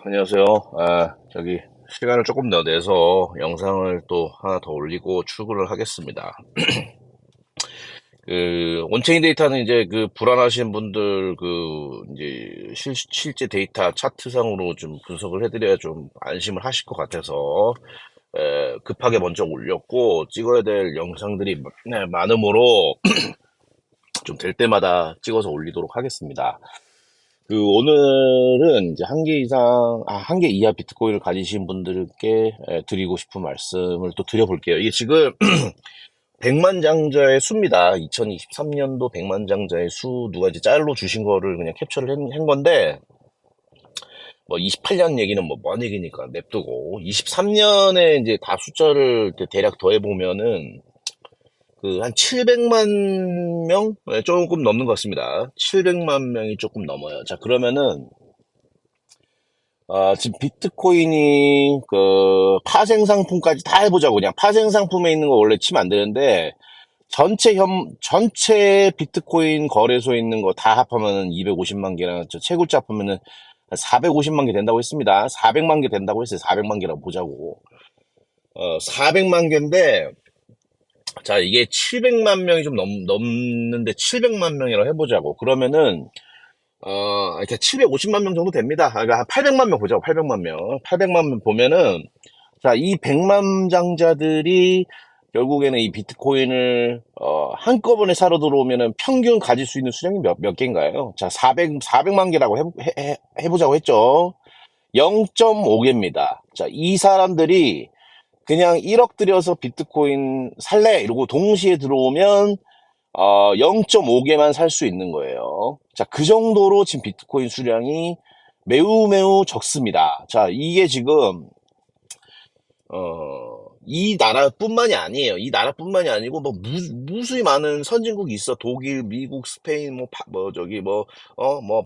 안녕하세요. 저기, 시간을 조금 더 내서 영상을 또 하나 더 올리고 출근을 하겠습니다. 온체인 데이터는 이제 불안하신 분들, 이제 실제 데이터 차트상으로 좀 분석을 해드려야 좀 안심을 하실 것 같아서, 급하게 먼저 올렸고, 찍어야 될 영상들이 많으므로 좀 될 때마다 찍어서 올리도록 하겠습니다. 오늘은 이제 한 개 이하 비트코인을 가지신 분들께 드리고 싶은 말씀을 또 드려볼게요. 이게 지금 100만 장자의 수입니다. 2023년도 100만 장자의 수, 누가 이제 짤로 주신 거를 그냥 캡처를 한 건데, 뭐 28년 얘기는 뭐 먼 얘기니까 냅두고, 23년에 이제 다 숫자를 이렇게 대략 더해보면은, 한 700만 명? 네, 조금 넘는 것 같습니다. 700만 명이 조금 넘어요. 자, 그러면은, 지금 비트코인이 파생 상품까지 다 해보자고. 그냥 파생 상품에 있는 거 원래 치면 안 되는데 전체 비트코인 거래소에 있는 거 다 합하면은 250만 개랑 저 채굴자 합하면은 450만 개 된다고 했습니다. 400만 개 된다고 했어요. 400만 개라고 보자고. 400만 개인데, 자, 이게 700만 명이 좀 넘는데 700만 명이라고 해보자고. 그러면은 이렇게 750만 명 정도 됩니다. 그러니까 한 800만 명 보자고, 800만 명. 800만 명 보면은, 자, 이 100만 장자들이 결국에는 이 비트코인을, 한꺼번에 사러 들어오면은 평균 가질 수 있는 수량이 몇 개인가요? 자, 400만 개라고 해보자고 했죠. 0.5개입니다. 자, 이 사람들이 그냥 1억 들여서 비트코인 살래? 이러고 동시에 들어오면 0.5개만 살 수 있는 거예요. 자, 그 정도로 지금 비트코인 수량이 매우 매우 적습니다. 자, 이게 지금, 이 나라뿐만이 아니에요. 이 나라뿐만이 아니고, 뭐, 무수히 많은 선진국이 있어. 독일, 미국, 스페인, 뭐,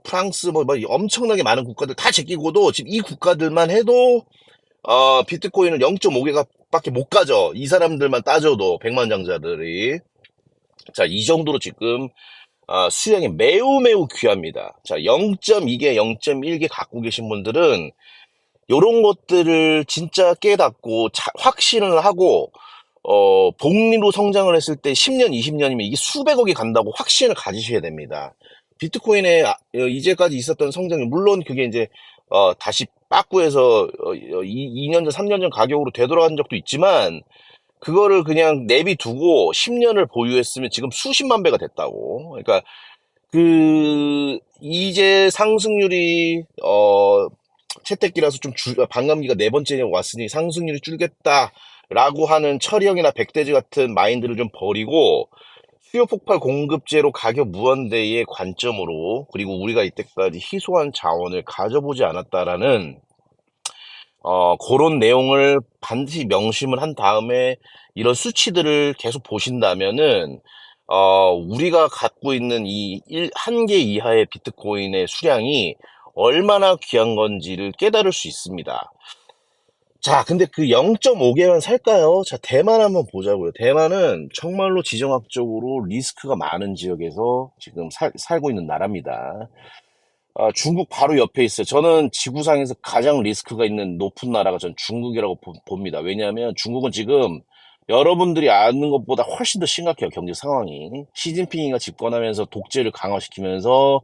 프랑스, 뭐, 엄청나게 많은 국가들 다 제끼고도 지금 이 국가들만 해도, 비트코인을 0.5개가 밖에 못 가져. 이 사람들만 따져도, 100만 장자들이. 자, 이 정도로 지금 수량이 매우 매우 귀합니다. 자, 0.2개, 0.1개 갖고 계신 분들은 요런 것들을 진짜 깨닫고 확신을 하고 복리로 성장을 했을 때 10년, 20년이면 이게 수백억이 간다고 확신을 가지셔야 됩니다. 비트코인의 이제까지 있었던 성장이 물론 그게 이제 다시 빠꾸해서 2년 전, 3년 전 가격으로 되돌아간 적도 있지만 그거를 그냥 내비두고 10년을 보유했으면 지금 수십만 배가 됐다고. 그러니까 이제 상승률이 채택기라서 좀 반감기가 네 번째 왔으니 상승률이 줄겠다라고 하는 철형이나 백대지 같은 마인드를 좀 버리고 수요 폭발 공급제로 가격 무한대의 관점으로, 그리고 우리가 이때까지 희소한 자원을 가져보지 않았다라는 그런 내용을 반드시 명심을 한 다음에 이런 수치들을 계속 보신다면은, 우리가 갖고 있는 한 개 이하의 비트코인의 수량이 얼마나 귀한 건지를 깨달을 수 있습니다. 자, 근데 그 0.5개만 살까요? 자, 대만 한번 보자고요. 대만은 정말로 지정학적으로 리스크가 많은 지역에서 지금 살고 있는 나라입니다. 중국 바로 옆에 있어요. 저는 지구상에서 가장 리스크가 있는 높은 나라가 전 중국이라고 봅니다. 왜냐하면 중국은 지금 여러분들이 아는 것보다 훨씬 더 심각해요. 경제 상황이. 시진핑이가 집권하면서 독재를 강화시키면서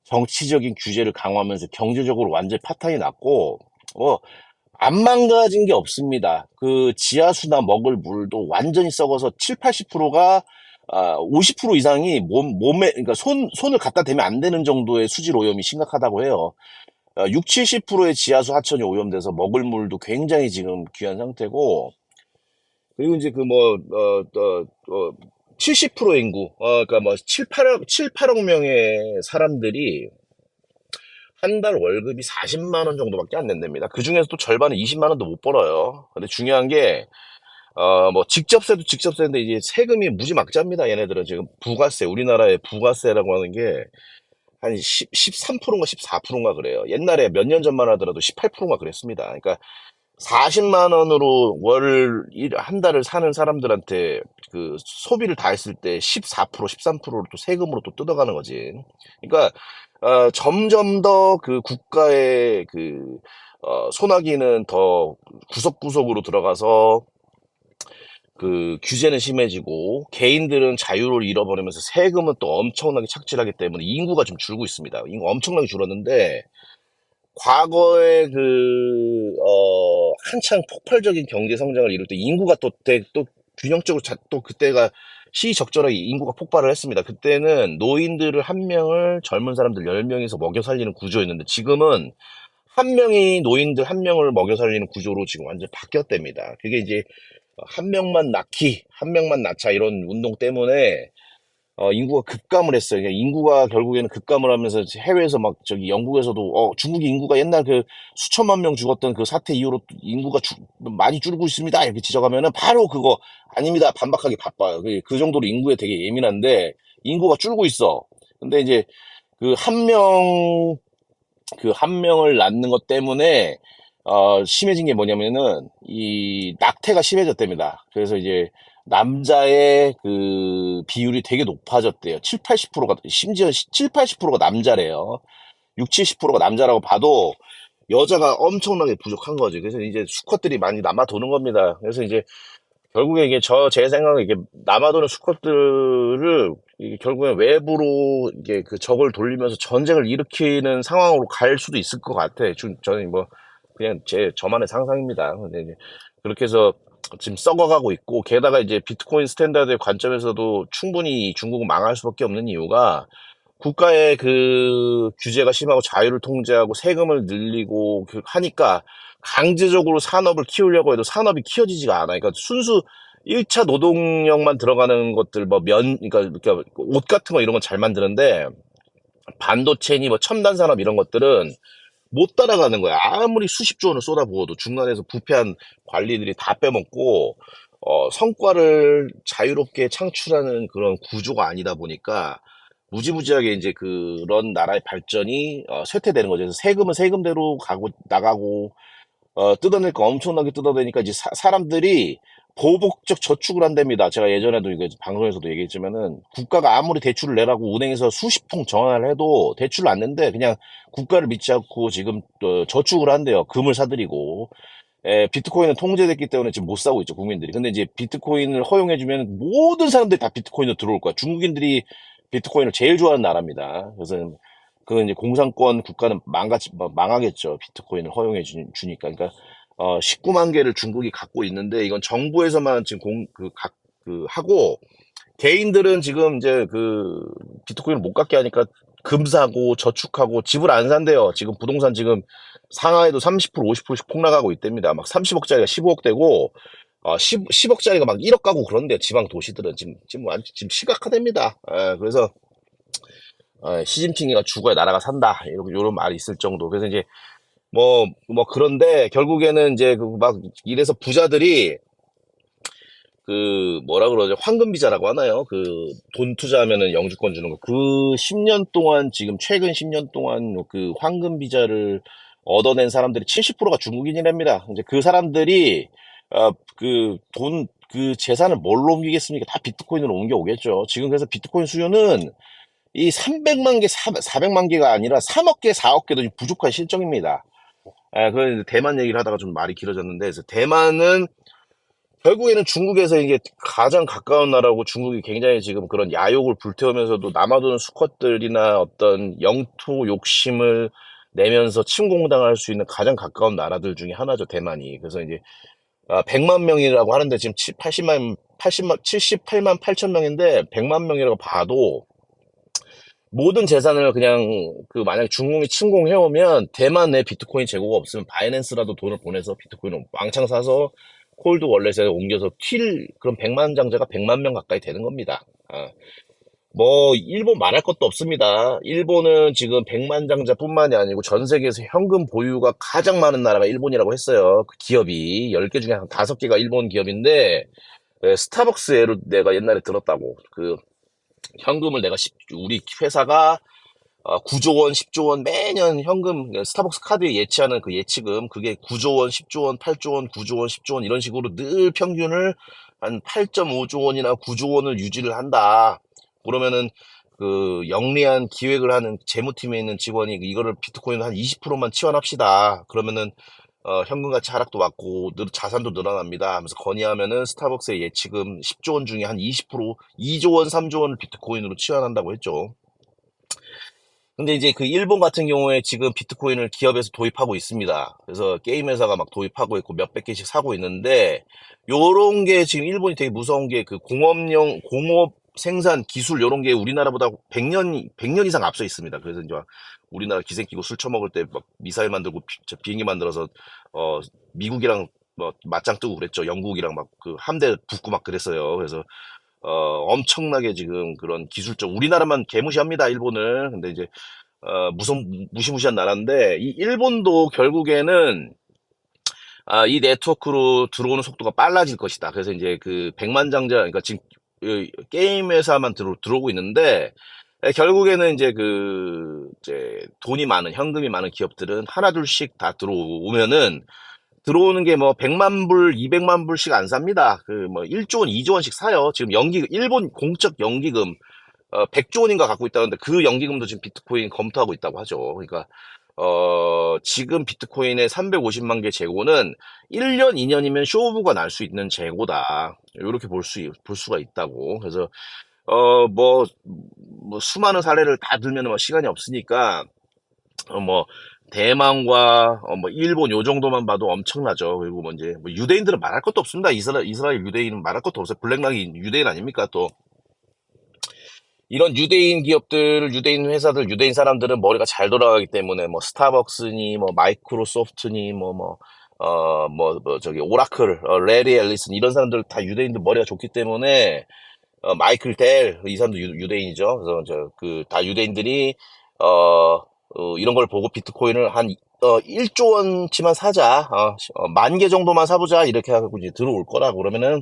정치적인 규제를 강화하면서 경제적으로 완전히 파탄이 났고, 어, 안 망가진 게 없습니다. 지하수나 먹을 물도 완전히 썩어서 7, 80%가 50% 이상이 몸에, 그러니까 손을 갖다 대면 안 되는 정도의 수질 오염이 심각하다고 해요. 6, 70%의 지하수 하천이 오염돼서 먹을 물도 굉장히 지금 귀한 상태고, 그리고 이제 70% 인구, 그러니까 뭐 7, 8억 명의 사람들이 한 달 월급이 40만 원 정도밖에 안 된답니다. 그 중에서 또 절반은 20만 원도 못 벌어요. 근데 중요한 게, 뭐, 직접세도 직접세인데, 이제 세금이 무지막지합니다. 얘네들은 지금 부가세, 우리나라의 부가세라고 하는 게 한 13%인가 14%인가 그래요. 옛날에 몇 년 전만 하더라도 18%인가 그랬습니다. 그러니까 40만 원으로 한 달을 사는 사람들한테 그 소비를 다 했을 때 14%, 13%를 또 세금으로 또 뜯어가는 거지. 그러니까, 점점 더 그 국가의 소나기는 더 구석구석으로 들어가서 그 규제는 심해지고 개인들은 자유를 잃어버리면서 세금은 또 엄청나게 착취하기 때문에 인구가 좀 줄고 있습니다. 인구 엄청나게 줄었는데 과거에 한창 폭발적인 경제 성장을 이룰 때 인구가 또 균형적으로 또 그때가 시의적절하게 인구가 폭발을 했습니다. 그때는 노인들을 한 명을 젊은 사람들 10명에서 먹여 살리는 구조였는데 지금은 한 명이 노인들 한 명을 먹여 살리는 구조로 지금 완전 바뀌었답니다. 그게 이제 한 명만 낳기, 한 명만 낳자 이런 운동 때문에 인구가 급감을 했어요. 그러니까 인구가 결국에는 급감을 하면서 해외에서 막 저기 영국에서도 중국이 인구가 옛날 그 수천만 명 죽었던 그 사태 이후로 인구가 많이 줄고 있습니다. 이렇게 지적하면은 바로 그거 아닙니다. 반박하기 바빠요. 그 정도로 인구에 되게 예민한데 인구가 줄고 있어. 근데 이제 그 한 명, 그 한 명을 낳는 것 때문에 심해진 게 뭐냐면은 이 낙태가 심해졌답니다. 그래서 이제 남자의 그 비율이 되게 높아졌대요. 7, 80%가 심지어 7, 80%가 남자래요. 6, 70%가 남자라고 봐도 여자가 엄청나게 부족한 거지. 그래서 이제 수컷들이 많이 남아 도는 겁니다. 그래서 이제 결국에 이게 제 생각에 이게 남아도는 수컷들을 이게 결국엔 외부로 이게 그 적을 돌리면서 전쟁을 일으키는 상황으로 갈 수도 있을 것 같아. 저는 뭐 그냥 저만의 상상입니다. 근데 이제 그렇게 해서 지금 썩어가고 있고 게다가 이제 비트코인 스탠다드의 관점에서도 충분히 중국은 망할 수밖에 없는 이유가 국가의 그 규제가 심하고 자유를 통제하고 세금을 늘리고 하니까 강제적으로 산업을 키우려고 해도 산업이 키워지지가 않아. 그러니까 순수 1차 노동력만 들어가는 것들, 뭐 그러니까 옷 같은 거 이런 건 잘 만드는데 반도체니 뭐 첨단 산업 이런 것들은 못 따라가는 거야. 아무리 수십조 원을 쏟아부어도 중간에서 부패한 관리들이 다 빼먹고, 성과를 자유롭게 창출하는 그런 구조가 아니다 보니까, 무지무지하게 이제 그런 나라의 발전이, 쇠퇴되는 거죠. 그래서 세금은 세금대로 나가고, 뜯어낼 거 엄청나게 뜯어내니까 이제 사람들이 보복적 저축을 한답니다. 제가 예전에도 이거 방송에서도 얘기했지만은 국가가 아무리 대출을 내라고 은행에서 수십 통 전화를 해도 대출을 안 낸대. 그냥 국가를 믿지 않고 지금 또 저축을 한대요. 금을 사들이고. 비트코인은 통제됐기 때문에 지금 못 사고 있죠, 국민들이. 근데 이제 비트코인을 허용해주면 모든 사람들이 다 비트코인으로 들어올 거야. 중국인들이 비트코인을 제일 좋아하는 나라입니다. 그래서 그 이제 공산권 국가는 망하겠죠. 비트코인을 주니까. 그러니까 19만 개를 중국이 갖고 있는데 이건 정부에서만 지금 하고 개인들은 지금 이제 비트코인을 못 갖게 하니까 금 사고 저축하고 집을 안 산대요. 지금 부동산 지금 상하에도 30% 50%씩 폭락하고 있답니다. 막 30억짜리가 15억 되고 10억짜리가 막 1억 가고 그런데 지방 도시들은 지금 심각하답니다. 그래서 시진핑이가 죽어야 나라가 산다. 이런 말이 있을 정도. 그래서 이제 그런데 결국에는 이제 막 이래서 부자들이 뭐라 그러죠? 황금 비자라고 하나요? 돈 투자하면은 영주권 주는 거. 10년 동안, 지금 최근 10년 동안 황금 비자를 얻어낸 사람들이 70%가 중국인이랍니다. 이제 그 사람들이, 재산을 뭘로 옮기겠습니까? 다 비트코인으로 옮겨오겠죠. 지금 그래서 비트코인 수요는 이 300만 개, 400만 개가 아니라 3억 개, 4억 개도 부족한 실정입니다. 그 대만 얘기를 하다가 좀 말이 길어졌는데, 그래서 대만은 결국에는 중국에서 이게 가장 가까운 나라고 중국이 굉장히 지금 그런 야욕을 불태우면서도 남아도는 수컷들이나 어떤 영토 욕심을 내면서 침공당할 수 있는 가장 가까운 나라들 중에 하나죠, 대만이. 그래서 이제 100만 명이라고 하는데 지금 78만 8천 명인데 100만 명이라고 봐도 모든 재산을 그냥 만약에 중국이 침공해오면 대만 내 비트코인 재고가 없으면 바이낸스라도 돈을 보내서 비트코인을 왕창 사서 콜드 월렛에 옮겨서 그럼 100만 장자가 100만 명 가까이 되는 겁니다. 일본 말할 것도 없습니다. 일본은 지금 100만 장자뿐만이 아니고 전 세계에서 현금 보유가 가장 많은 나라가 일본이라고 했어요. 그 기업이 10개 중에 한 5개가 일본 기업인데 스타벅스 예를 내가 옛날에 들었다고. 현금을 우리 회사가 9조 원, 10조 원 매년 현금 스타벅스 카드에 예치하는 그 예치금 그게 9조 원, 10조 원, 8조 원, 9조 원, 10조 원 이런 식으로 늘 평균을 한 8.5조 원이나 9조 원을 유지를 한다. 그러면은 그 영리한 기획을 하는 재무팀에 있는 직원이 이거를 비트코인을 한 20%만 치환합시다. 그러면은 현금 가치 하락도 막고 자산도 늘어납니다 하면서 건의하면은 스타벅스의 예치금 10조 원 중에 한 20%, 2조 원, 3조 원을 비트코인으로 치환한다고 했죠. 근데 이제 그 일본 같은 경우에 지금 비트코인을 기업에서 도입하고 있습니다. 그래서 게임 회사가 막 도입하고 있고 몇백 개씩 사고 있는데 요런 게 지금 일본이 되게 무서운 게 그 공업 생산 기술 요런 게 우리나라보다 100년 이상 앞서 있습니다. 그래서 이제 우리나라 기생끼고 술 처먹을 때 막 미사일 만들고 비행기 만들어서 어 미국이랑 뭐 맞짱 뜨고 그랬죠. 영국이랑 막 그 함대 붙고 막 그랬어요. 그래서 엄청나게 지금 그런 기술적 우리나라만 개무시합니다. 일본을. 근데 이제 무시무시한 나라인데, 이 일본도 결국에는, 이 네트워크로 들어오는 속도가 빨라질 것이다. 그래서 이제 그 백만장자, 그러니까 지금 게임 회사만 들어오고 있는데, 결국에는 이제 이제 돈이 많은, 현금이 많은 기업들은 하나둘씩 다 들어오면은, 들어오는 게 뭐 100만 불, 200만 불씩 안 삽니다. 그 뭐 1조 원, 2조 원씩 사요. 지금 일본 공적 연기금 100조 원인가 갖고 있다는데 그 연기금도 지금 비트코인 검토하고 있다고 하죠. 그러니까 지금 비트코인의 350만 개 재고는 1년, 2년이면 쇼부가 날 수 있는 재고다. 이렇게 볼 수가 있다고. 그래서 뭐 수많은 사례를 다 들면 뭐 시간이 없으니까 뭐 대만과 뭐 일본 요 정도만 봐도 엄청나죠. 그리고 뭐 이제 뭐 유대인들은 말할 것도 없습니다. 이스라엘 유대인은 말할 것도 없어요. 블랙락이 유대인 아닙니까 또. 이런 유대인 기업들, 유대인 회사들, 유대인 사람들은 머리가 잘 돌아가기 때문에 뭐 스타벅스니 뭐 마이크로소프트니 저기 오라클, 레리 앨리슨 이런 사람들 다 유대인들 머리가 좋기 때문에 마이클 델 이 사람도 유대인이죠. 그래서 다 유대인들이 이런 걸 보고 비트코인을 한 1조 원치만 사자, 10,000개 정도만 사보자 이렇게 하고 이제 들어올 거라 그러면은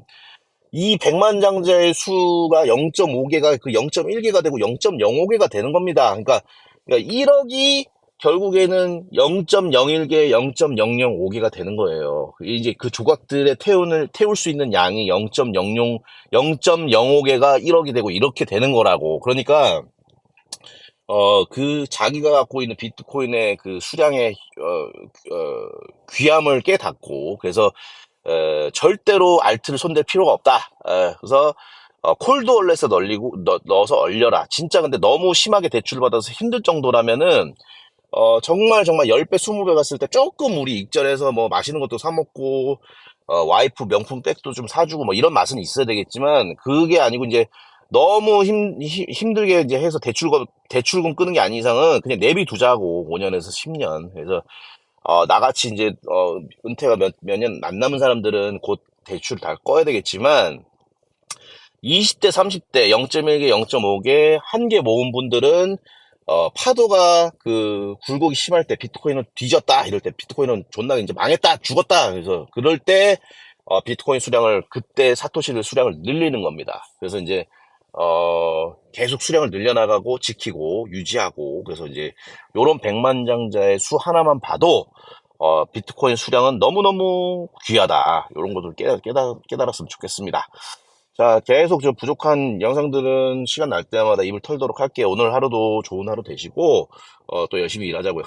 이 백만장자의 수가 0.5개가 그 0.1개가 되고 0.05개가 되는 겁니다. 그러니까 1억이 결국에는 0.01개, 0.005개가 되는 거예요. 이제 그 조각들의 태울 수 있는 양이 0.05개가 1억이 되고 이렇게 되는 거라고. 그러니까 그 자기가 갖고 있는 비트코인의 그 수량의 귀함을 깨닫고 그래서 절대로 알트를 손댈 필요가 없다. 그래서 콜드 월렛에 넣어서 얼려라. 진짜 근데 너무 심하게 대출을 받아서 힘들 정도라면은 정말 정말 10배, 20배 갔을 때 조금 우리 익절해서 뭐 맛있는 것도 사 먹고 와이프 명품 백도 좀 사주고 뭐 이런 맛은 있어야 되겠지만 그게 아니고 이제 너무 힘들게 이제 해서 대출금 끄는 게 아닌 이상은 그냥 내비두자고 5년에서 10년. 그래서 나같이 이제 은퇴가 몇 년 안 남은 사람들은 곧 대출을 다 꺼야 되겠지만 20대, 30대 0.1개, 0.5개 한 개 모은 분들은 파도가 그 굴곡이 심할 때 비트코인은 뒤졌다 이럴 때 비트코인은 존나 이제 망했다 죽었다 그래서 그럴 때 비트코인 수량을 그때 사토시를 수량을 늘리는 겁니다. 그래서 이제 계속 수량을 늘려나가고 지키고 유지하고 그래서 이제 요런 백만장자의 수 하나만 봐도 비트코인 수량은 너무너무 귀하다. 요런 것들 깨달았으면 좋겠습니다. 자, 계속 좀 부족한 영상들은 시간 날 때마다 입을 털도록 할게요. 오늘 하루도 좋은 하루 되시고 또 열심히 일하자고요.